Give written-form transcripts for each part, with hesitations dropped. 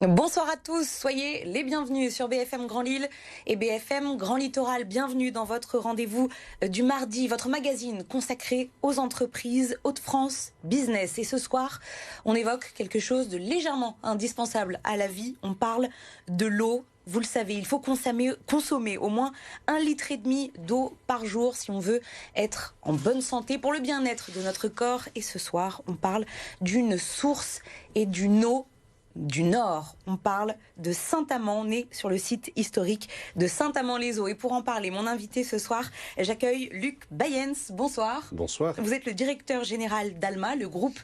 Bonsoir à tous, soyez les bienvenus sur BFM Grand Lille et BFM Grand Littoral. Bienvenue dans votre rendez-vous du mardi, votre magazine consacré aux entreprises Hauts-de-France Business. Et ce soir, on évoque quelque chose de légèrement indispensable à la vie. On parle de l'eau. Vous le savez, il faut consommer au moins 1,5 litre d'eau par jour si on veut être en bonne santé pour le bien-être de notre corps. Et ce soir, on parle d'une source et d'une eau du Nord. On parle de Saint-Amand, né sur le site historique de Saint-Amand-les-Eaux. Et pour en parler, mon invité ce soir, j'accueille Luc Bayens. Bonsoir. Bonsoir. Vous êtes le directeur général d'Alma, le groupe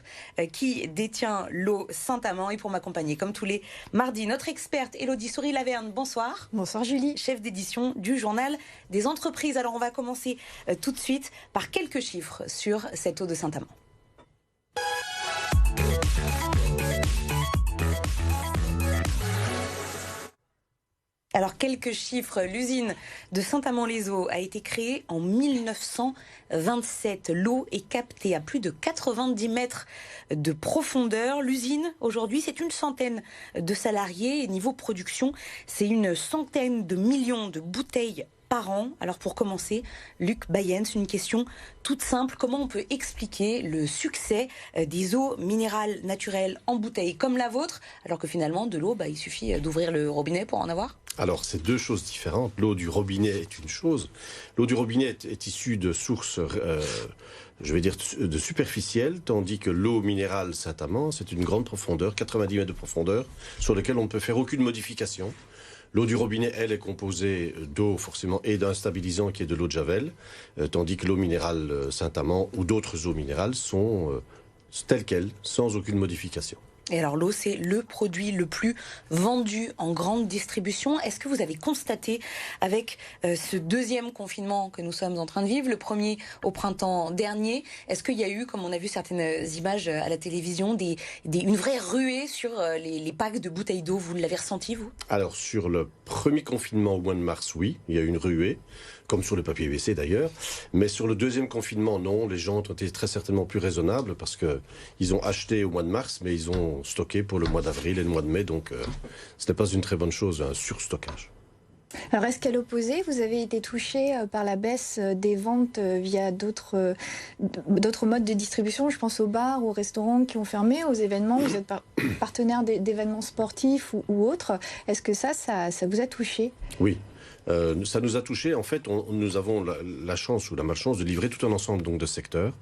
qui détient l'eau Saint-Amand. Et pour m'accompagner, comme tous les mardis, notre experte Élodie Souris-Laverne. Bonsoir. Bonsoir Julie. Chef d'édition du journal des entreprises. Alors on va commencer tout de suite par quelques chiffres sur cette eau de Saint-Amand. Alors, quelques chiffres. L'usine de Saint-Amand-les-Eaux a été créée en 1927. L'eau est captée à plus de 90 mètres de profondeur. L'usine, aujourd'hui, c'est une centaine de salariés. Et niveau production, c'est une centaine de millions de bouteilles par an. Alors pour commencer, Luc Bayens, une question toute simple. Comment on peut expliquer le succès des eaux minérales naturelles en bouteille comme la vôtre, alors que finalement de l'eau, il suffit d'ouvrir le robinet pour en avoir? Alors, c'est deux choses différentes. L'eau du robinet est une chose. L'eau du robinet est issue de sources, de superficielles, tandis que l'eau minérale Saint-Amand, c'est une grande profondeur, 90 mètres de profondeur, sur laquelle on ne peut faire aucune modification. L'eau du robinet, elle, est composée d'eau forcément et d'un stabilisant qui est de l'eau de Javel, tandis que l'eau minérale Saint-Amand ou d'autres eaux minérales sont telles quelles, sans aucune modification. Et alors l'eau, c'est le produit le plus vendu en grande distribution. Est-ce que vous avez constaté avec ce deuxième confinement que nous sommes en train de vivre, le premier au printemps dernier, est-ce qu'il y a eu, comme on a vu certaines images à la télévision, une vraie ruée sur les packs de bouteilles d'eau? Vous l'avez ressenti, vous? Alors sur le premier confinement au mois de mars, oui, il y a eu une ruée, comme sur le papier WC d'ailleurs. Mais sur le deuxième confinement, non, les gens ont été très certainement plus raisonnables parce qu'ils ont acheté au mois de mars, mais ils ont stocké pour le mois d'avril et le mois de mai. Donc ce n'est pas une très bonne chose, un surstockage. Alors est-ce qu'à l'opposé, vous avez été touché par la baisse des ventes via d'autres modes de distribution? Je pense aux bars, aux restaurants qui ont fermé, aux événements. Vous êtes partenaire d'événements sportifs ou autres. Est-ce que ça vous a touché? Oui. Ça nous a touché. En fait, nous avons la chance ou la malchance de livrer tout un ensemble donc, de secteurs.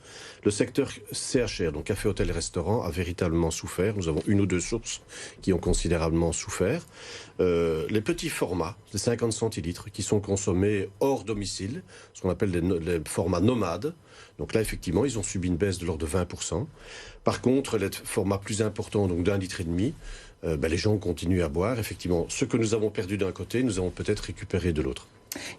Le secteur CHR, donc café, hôtel et restaurant, a véritablement souffert. Nous avons une ou deux sources qui ont considérablement souffert. Les petits formats, les 50 centilitres, qui sont consommés hors domicile, ce qu'on appelle les formats nomades. Donc là, effectivement, ils ont subi une baisse de l'ordre de 20%. Par contre, les formats plus importants, donc d'1,5 litre, les gens continuent à boire. Effectivement, ce que nous avons perdu d'un côté, nous avons peut-être récupéré de l'autre.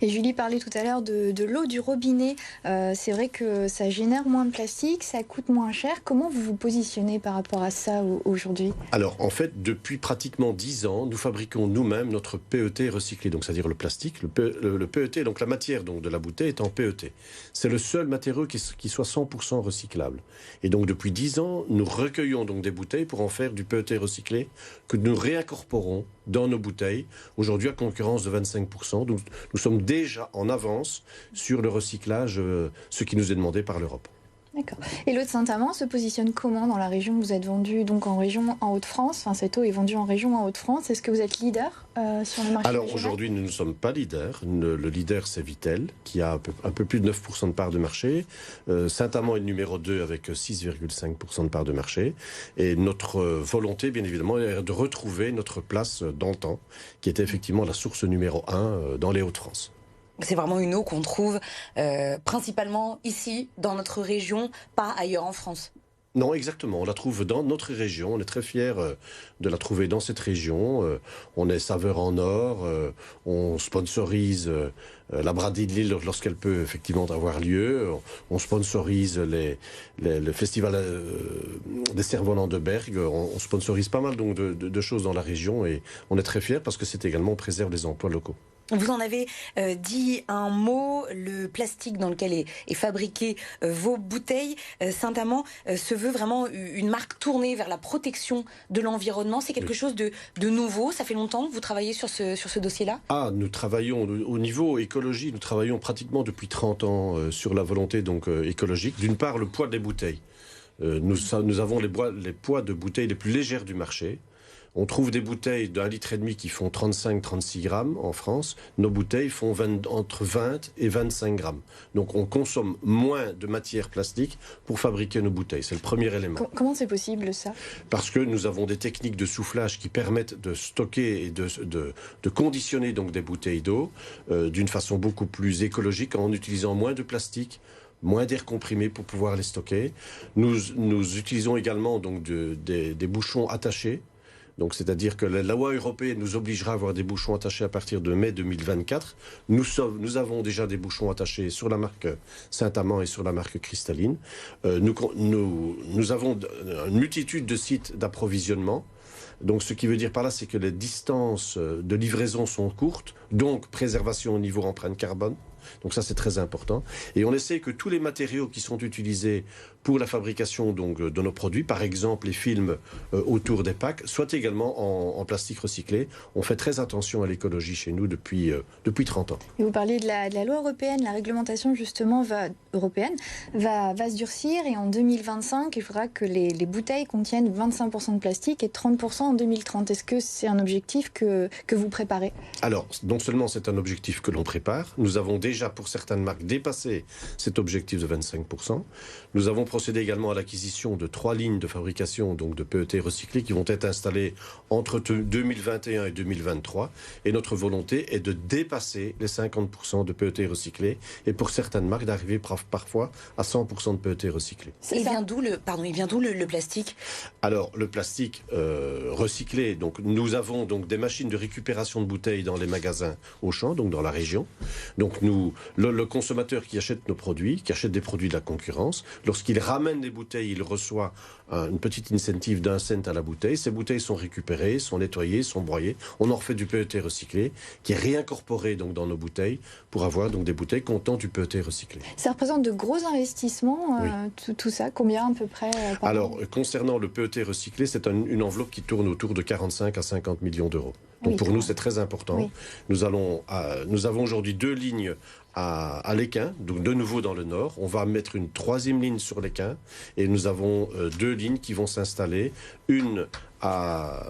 Et Julie parlait tout à l'heure de l'eau du robinet. C'est vrai que ça génère moins de plastique, ça coûte moins cher. Comment vous vous positionnez par rapport à ça aujourd'hui? Alors, en fait, depuis pratiquement 10 ans, nous fabriquons nous-mêmes notre PET recyclé, donc c'est-à-dire le plastique. Le PET, donc la matière donc, de la bouteille est en PET. C'est le seul matériau qui soit 100% recyclable. Et donc, depuis 10 ans, nous recueillons donc des bouteilles pour en faire du PET recyclé que nous réincorporons dans nos bouteilles, aujourd'hui à concurrence de 25%. Donc, nous sommes déjà en avance sur le recyclage, ce qui nous est demandé par l'Europe. D'accord. Et l'eau de Saint-Amand se positionne comment dans la région? Vous êtes vendu donc en région en Hauts-de-France. Enfin, cette eau est vendue en région en Hauts-de-France. Est-ce que vous êtes leader sur le marché? Alors aujourd'hui, nous ne sommes pas leader. Le leader, c'est Vitel, qui a un peu plus de 9% de part de marché. Saint-Amand est le numéro 2 avec 6,5% de part de marché. Et notre volonté, bien évidemment, est de retrouver notre place dans le temps, qui était effectivement la source numéro 1 dans les Hauts-de-France. C'est vraiment une eau qu'on trouve principalement ici, dans notre région, pas ailleurs en France. Non, exactement. On la trouve dans notre région. On est très fiers de la trouver dans cette région. On est saveur en or. On sponsorise la Brady de Lille lorsqu'elle peut effectivement avoir lieu. On sponsorise le festival des cerfs-volants de Bergue. On sponsorise pas mal donc, de choses dans la région. Et on est très fiers parce que c'est également, on préserve les emplois locaux. Vous en avez dit un mot, le plastique dans lequel est fabriqué vos bouteilles. Saint-Amand se veut vraiment une marque tournée vers la protection de l'environnement. C'est quelque chose de nouveau. Ça fait longtemps que vous travaillez sur ce dossier-là? Nous travaillons au niveau écologie, nous travaillons pratiquement depuis 30 ans sur la volonté donc écologique. D'une part, le poids des bouteilles. Nous avons les poids de bouteilles les plus légères du marché. On trouve des bouteilles d'1,5 litre qui font 35-36 grammes en France. Nos bouteilles font entre 20 et 25 grammes. Donc on consomme moins de matière plastique pour fabriquer nos bouteilles. C'est le premier élément. Comment c'est possible ça? Parce que nous avons des techniques de soufflage qui permettent de stocker et de conditionner donc des bouteilles d'eau d'une façon beaucoup plus écologique en utilisant moins de plastique, moins d'air comprimé pour pouvoir les stocker. Nous utilisons également donc des bouchons attachés. Donc, c'est-à-dire que la loi européenne nous obligera à avoir des bouchons attachés à partir de mai 2024. Nous avons déjà des bouchons attachés sur la marque Saint-Amand et sur la marque Cristalline. Nous avons une multitude de sites d'approvisionnement. Donc, ce qui veut dire par là, c'est que les distances de livraison sont courtes, donc préservation au niveau empreinte carbone. Donc ça, c'est très important. Et on essaie que tous les matériaux qui sont utilisés pour la fabrication donc, de nos produits, par exemple les films autour des packs, soient également en plastique recyclé. On fait très attention à l'écologie chez nous depuis 30 ans. Et vous parliez de la loi européenne, la réglementation justement européenne va se durcir et en 2025, il faudra que les bouteilles contiennent 25% de plastique et 30% en 2030. Est-ce que c'est un objectif que vous préparez? Alors, non seulement c'est un objectif que l'on prépare, nous avons déjà pour certaines marques dépassé cet objectif de 25%. Nous avons procédé également à l'acquisition de 3 lignes de fabrication donc de PET recyclés qui vont être installées entre 2021 et 2023. Et notre volonté est de dépasser les 50% de PET recyclés et pour certaines marques d'arriver parfois à 100% de PET recyclés. Il vient d'où le plastique? Alors, le plastique recyclé, donc nous avons donc des machines de récupération de bouteilles dans les magasins Auchan, donc dans la région. Donc le consommateur qui achète nos produits, qui achète des produits de la concurrence, lorsqu'il ramène des bouteilles, il reçoit une petite incentive d'1 cent à la bouteille. Ces bouteilles sont récupérées, sont nettoyées, sont broyées. On en refait du PET recyclé qui est réincorporé donc dans nos bouteilles pour avoir donc des bouteilles contenant du PET recyclé. Ça représente de gros investissements, oui. Tout ça. Combien à peu près Alors, concernant le PET recyclé, c'est une enveloppe qui tourne autour de 45 à 50 millions d'euros. Donc pour nous, c'est très important. Oui. Nous avons aujourd'hui 2 lignes à l'Équin, donc de nouveau dans le nord. On va mettre une 3e ligne sur l'Équin et nous avons 2 lignes qui vont s'installer. Une à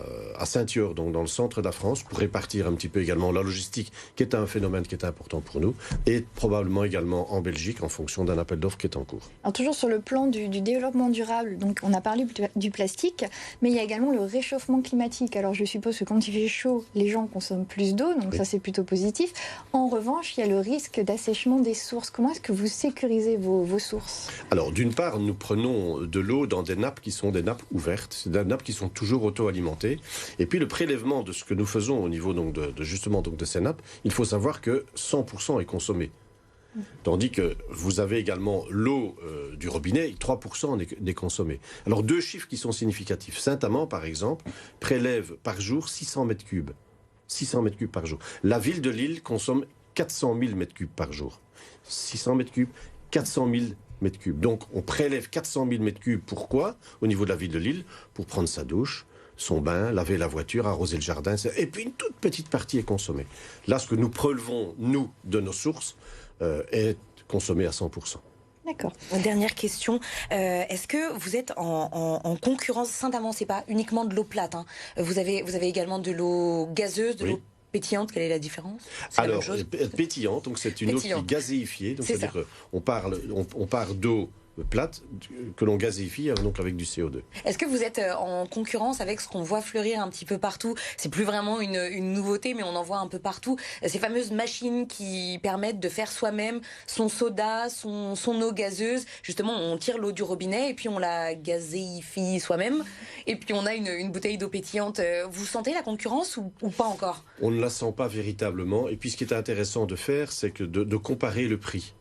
Saint-Thior, donc dans le centre de la France, pour répartir un petit peu également la logistique, qui est un phénomène qui est important pour nous, et probablement également en Belgique, en fonction d'un appel d'offres qui est en cours. Alors toujours sur le plan du développement durable, donc on a parlé du plastique, mais il y a également le réchauffement climatique. Alors je suppose que quand il fait chaud, les gens consomment plus d'eau, donc oui. Ça c'est plutôt positif. En revanche, il y a le risque d'assèchement des sources. Comment est-ce que vous sécurisez vos sources? Alors d'une part, nous prenons de l'eau dans des nappes qui sont des nappes ouvertes, c'est des nappes qui sont toujours auto-alimentées. Et puis le prélèvement de ce que nous faisons au niveau donc de ces nappes, il faut savoir que 100% est consommé. Tandis que vous avez également l'eau du robinet, 3% n'est consommé. Alors 2 chiffres qui sont significatifs. Saint-Amand, par exemple, prélève par jour 600 mètres cubes. 600 mètres cubes par jour. La ville de Lille consomme 400 000 mètres cubes par jour. 600 mètres cubes, 400 000 mètres cubes. Donc on prélève 400 000 mètres cubes. Pourquoi? Au niveau de la ville de Lille, pour prendre sa douche, son bain, laver la voiture, arroser le jardin. Et puis une toute petite partie est consommée. Là, ce que nous prélevons, nous, de nos sources, est consommé à 100%. D'accord. Dernière question. Est-ce que vous êtes en concurrence? Saint-Amand, c'est pas uniquement de l'eau plate. Hein. Vous avez également de l'eau gazeuse, de l'eau pétillante. Quelle est la différence? Alors, pétillante, donc c'est une eau qui est gazéifiée. Donc c'est-à-dire qu'on part d'eau plate que l'on gazéifie donc avec du CO2. Est-ce que vous êtes en concurrence avec ce qu'on voit fleurir un petit peu partout? C'est plus vraiment une nouveauté, mais on en voit un peu partout. Ces fameuses machines qui permettent de faire soi-même son soda, son eau gazeuse. Justement, on tire l'eau du robinet et puis on la gazéifie soi-même. Et puis on a une bouteille d'eau pétillante. Vous sentez la concurrence ou pas encore? On ne la sent pas véritablement. Et puis ce qui est intéressant de faire, c'est que de comparer le prix.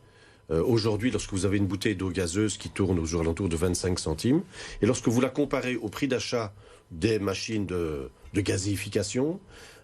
Aujourd'hui, lorsque vous avez une bouteille d'eau gazeuse qui tourne aux alentours de 25 centimes, et lorsque vous la comparez au prix d'achat des machines de gazéification,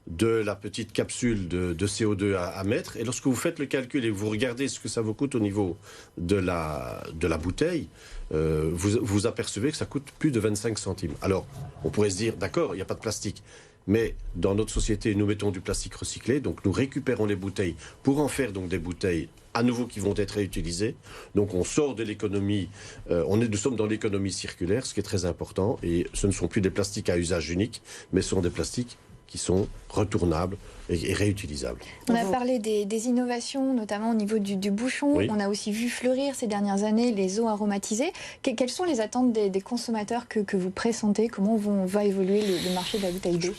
de la petite capsule de CO2 à mettre. Et lorsque vous faites le calcul et vous regardez ce que ça vous coûte au niveau de la bouteille, vous apercevez que ça coûte plus de 25 centimes. Alors, on pourrait se dire, d'accord, il n'y a pas de plastique. Mais dans notre société, nous mettons du plastique recyclé, donc nous récupérons les bouteilles pour en faire donc des bouteilles à nouveau qui vont être réutilisées. Donc on sort de l'économie, nous sommes dans l'économie circulaire, ce qui est très important, et ce ne sont plus des plastiques à usage unique, mais ce sont des plastiques qui sont retournables et réutilisables. On a parlé des innovations, notamment au niveau du bouchon. Oui. On a aussi vu fleurir ces dernières années les eaux aromatisées. Quelles sont les attentes des consommateurs que vous pressentez? Comment va évoluer le marché de la bouteille d'eau?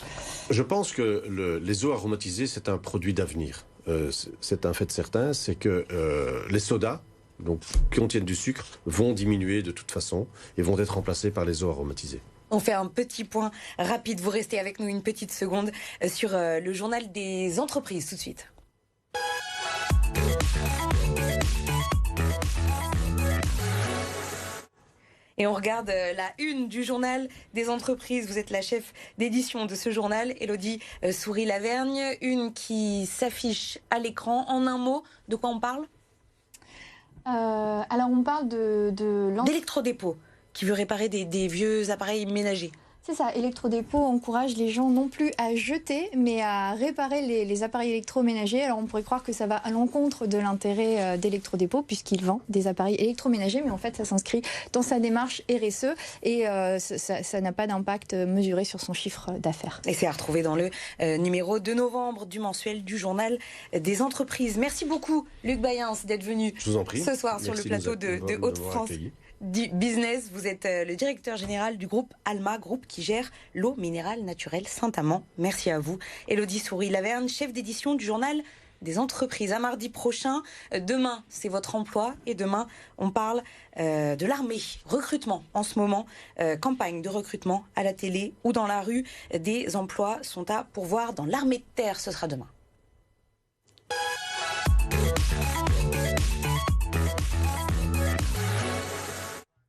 Je pense que les eaux aromatisées, c'est un produit d'avenir. C'est un fait certain, c'est que les sodas, donc, qui contiennent du sucre, vont diminuer de toute façon et vont être remplacés par les eaux aromatisées. On fait un petit point rapide. Vous restez avec nous une petite seconde sur le journal des entreprises tout de suite. Et on regarde la une du journal des entreprises. Vous êtes la chef d'édition de ce journal, Élodie Souris-Lavergne. Une qui s'affiche à l'écran. En un mot, de quoi on parle? Alors on parle d'électrodépôt, qui veut réparer des vieux appareils ménagers. C'est ça, Électrodépôt encourage les gens non plus à jeter, mais à réparer les appareils électroménagers. Alors on pourrait croire que ça va à l'encontre de l'intérêt d'Électrodépôt, puisqu'il vend des appareils électroménagers, mais en fait ça s'inscrit dans sa démarche RSE et ça n'a pas d'impact mesuré sur son chiffre d'affaires. Et c'est à retrouver dans le numéro de novembre du mensuel du journal des entreprises. Merci beaucoup Luc Bayens d'être venu ce soir sur le plateau de Hauts-de-France. Business, vous êtes le directeur général du groupe Alma, groupe qui gère l'eau minérale naturelle Saint-Amand. Merci à vous. Élodie Souris-Lavergne, chef d'édition du journal des entreprises. À mardi prochain, demain c'est votre emploi et demain on parle de l'armée, recrutement en ce moment, campagne de recrutement à la télé ou dans la rue. Des emplois sont à pourvoir dans l'armée de terre, ce sera demain.